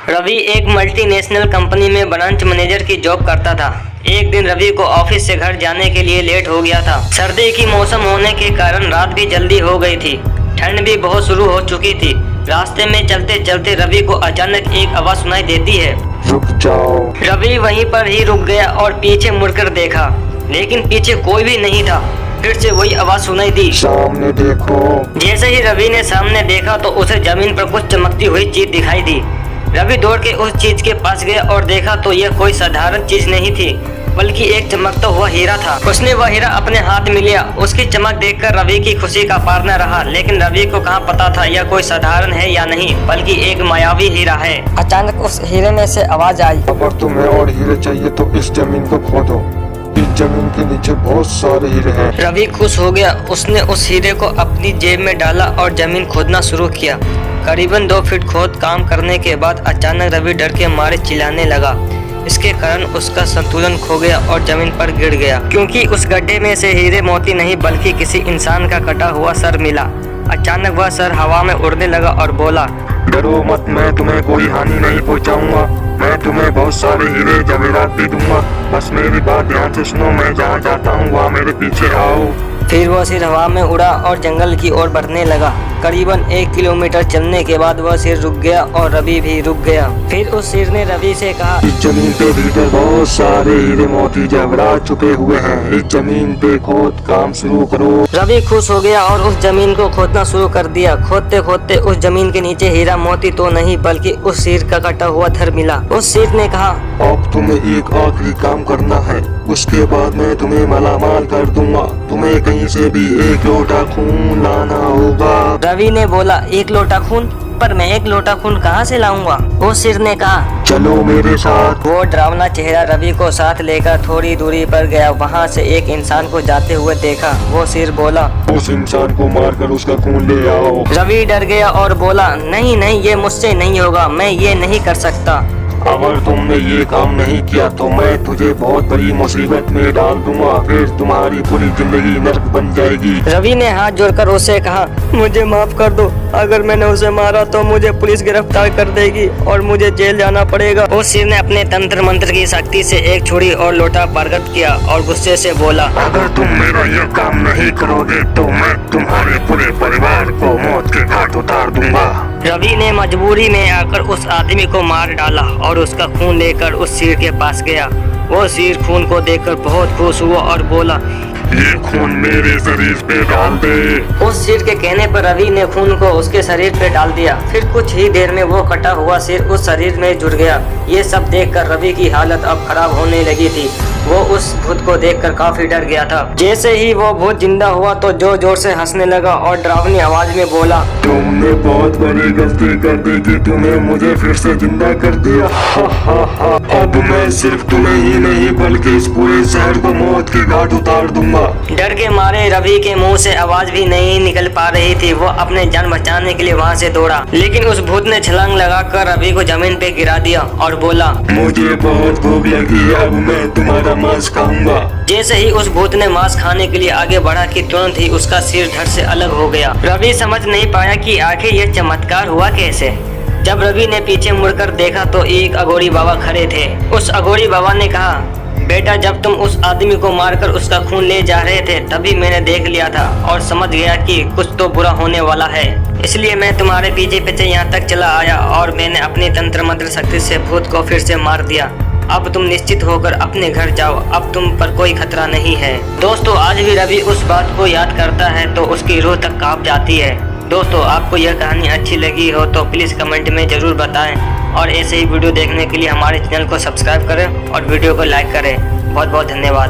रवि एक multinational company में branch manager की जॉब करता था। एक दिन रवि को ऑफिस से घर जाने के लिए लेट हो गया था। सर्दी की मौसम होने के कारण रात भी जल्दी हो गई थी। ठंड भी बहुत शुरू हो चुकी थी। रास्ते में चलते चलते रवि को अचानक एक आवाज सुनाई देती है, रुक जाओ। रवि वहीं पर ही रुक गया और पीछे मुड़कर देखा, लेकिन पीछे कोई भी नहीं था। फिर से वही आवाज सुनाई दी, सामने देखो। जैसे ही रवि ने सामने देखा तो उसे जमीन पर कुछ चमकती हुई चीज दिखाई दी। रवि दौड़ के उस चीज के पास गया और देखा तो यह कोई साधारण चीज नहीं थी, बल्कि एक चमकता हुआ हीरा था। उसने वह हीरा अपने हाथ में लिया। उसकी चमक देखकर रवि की खुशी का पार न रहा, लेकिन रवि को कहाँ पता था यह कोई साधारण है या नहीं, बल्कि एक मायावी हीरा है। अचानक उस हीरे में से आवाज आई, अगर तुम्हें और हीरे चाहिए तो इस जमीन को खोदो। इस जमीन के नीचे बहुत सारे हीरे हैं। रवि खुश हो गया। उसने उस हीरे को अपनी जेब में डाला और जमीन खोदना शुरू किया। करीबन 2 फीट खोद काम करने के बाद अचानक रवि डर के मारे चिल्लाने लगा। इसके कारण उसका संतुलन खो गया और जमीन पर गिर गया, क्योंकि उस गड्ढे में से हीरे मोती नहीं बल्कि किसी इंसान का कटा हुआ सर मिला। अचानक वह सर हवा में उड़ने लगा और बोला, डरो मत, मैं तुम्हें कोई हानि नहीं पहुंचाऊंगा। मैं तुम्हें बहुत सारे हीरे जवेरात भी दूंगा। बस मेरी बात ध्यान से सुनो, मैं जहाँ जाता हूँ वहाँ मेरे पीछे आओ। फिर वह सिर हवा में उड़ा और जंगल की ओर बढ़ने लगा। करीबन 1 किलोमीटर चलने के बाद वह सिर रुक गया और रवि भी रुक गया। फिर उस सिर ने रवि से कहा, इस जमीन पे भीतर बहुत सारे हीरे मोती जवाहरात छुपे हुए हैं। इस जमीन पे खोद काम शुरू करो। रवि खुश हो गया और उस जमीन को खोदना शुरू कर दिया। खोदते खोदते उस जमीन के नीचे हीरा मोती तो नहीं बल्कि उस सिर का कटा हुआ धर मिला। उस सिर ने कहा, अब तुम्हें एक आखिरी काम करना है, उसके बाद मैं तुम्हें मालामाल कर दूंगा। तुम्हें कहीं से भी 1 लोटा खून लाना होगा। रवि ने बोला, 1 लोटा खून? पर मैं 1 लोटा खून कहाँ से लाऊंगा? उस सिर ने कहा, चलो मेरे साथ। वो डरावना चेहरा रवि को साथ लेकर थोड़ी दूरी पर गया। वहाँ से एक इंसान को जाते हुए देखा। वो सिर बोला, उस इंसान को मारकर उसका खून ले आओ। रवि डर गया और बोला, नहीं नहीं, ये मुझसे नहीं होगा, मैं ये नहीं कर सकता। अगर तुमने ये काम नहीं किया तो मैं तुझे बहुत बड़ी मुसीबत में डाल दूंगा। फिर तुम्हारी पूरी जिंदगी नर्क बन जाएगी। रवि ने हाथ जोड़कर उससे कहा, मुझे माफ कर दो। अगर मैंने उसे मारा तो मुझे पुलिस गिरफ्तार कर देगी और मुझे जेल जाना पड़ेगा। उस सिर ने अपने तंत्र मंत्र की शक्ति से एक छुरी और लोटा प्रकट किया और गुस्से से बोला, अगर तुम मेरा ये काम नहीं करोगे तो मैं तुम्हारे पूरे परिवार को मौत के घाट उतार दूंगा। रवि ने मजबूरी में आकर उस आदमी को मार डाला और उसका खून लेकर उस सिर के पास गया। वो सिर खून को देखकर बहुत खुश हुआ और बोला, ये खून मेरे शरीर पे डाल दे। उस सिर के कहने पर रवि ने खून को उसके शरीर पे डाल दिया। फिर कुछ ही देर में वो कटा हुआ सिर उस शरीर में जुड़ गया। ये सब देखकर रवि की हालत अब खराब होने लगी थी। वो उस भूत को देखकर काफी डर गया था। जैसे ही वो भूत जिंदा हुआ तो जोर जोर से हंसने लगा और डरावनी आवाज में बोला, तुमने बहुत बड़ी गलती कर दी कि तुम्हें मुझे फिर से जिंदा कर दिया। अब मैं सिर्फ तुम्हें ही नहीं बल्कि इस पूरे शहर को मौत के घाट उतार दूंगा। डर के मारे रवि के मुंह से आवाज भी नहीं निकल पा रही थी। वो अपने जान बचाने के लिए वहाँ से दौड़ा, लेकिन उस भूत ने छलांग लगाकर रवि को जमीन पे गिरा दिया और बोला, मुझे बहुत भूख लगी है, अब मैं तुम्हारा मांस खाऊंगा। जैसे ही उस भूत ने मांस खाने के लिए आगे बढ़ा कि तुरंत ही उसका सिर धड़ से अलग हो गया। रवि समझ नहीं पाया कि आखिर यह चमत्कार हुआ कैसे। जब रवि ने पीछे मुड़कर देखा तो एक अघोरी बाबा खड़े थे। उस अघोरी बाबा ने कहा, बेटा, जब तुम उस आदमी को मारकर उसका खून ले जा रहे थे तभी मैंने देख लिया था और समझ गया कि कुछ तो बुरा होने वाला है। इसलिए मैं तुम्हारे पीछे पीछे यहाँ तक चला आया और मैंने अपनी तंत्र मंत्र शक्ति से भूत को फिर से मार दिया। अब तुम निश्चित होकर अपने घर जाओ, अब तुम पर कोई खतरा नहीं है। दोस्तों, आज भी रवि उस बात को याद करता है तो उसकी रूह तक कांप जाती है। दोस्तों, आपको यह कहानी अच्छी लगी हो तो प्लीज़ कमेंट में ज़रूर बताएं और ऐसे ही वीडियो देखने के लिए हमारे चैनल को सब्सक्राइब करें और वीडियो को लाइक करें। बहुत बहुत धन्यवाद।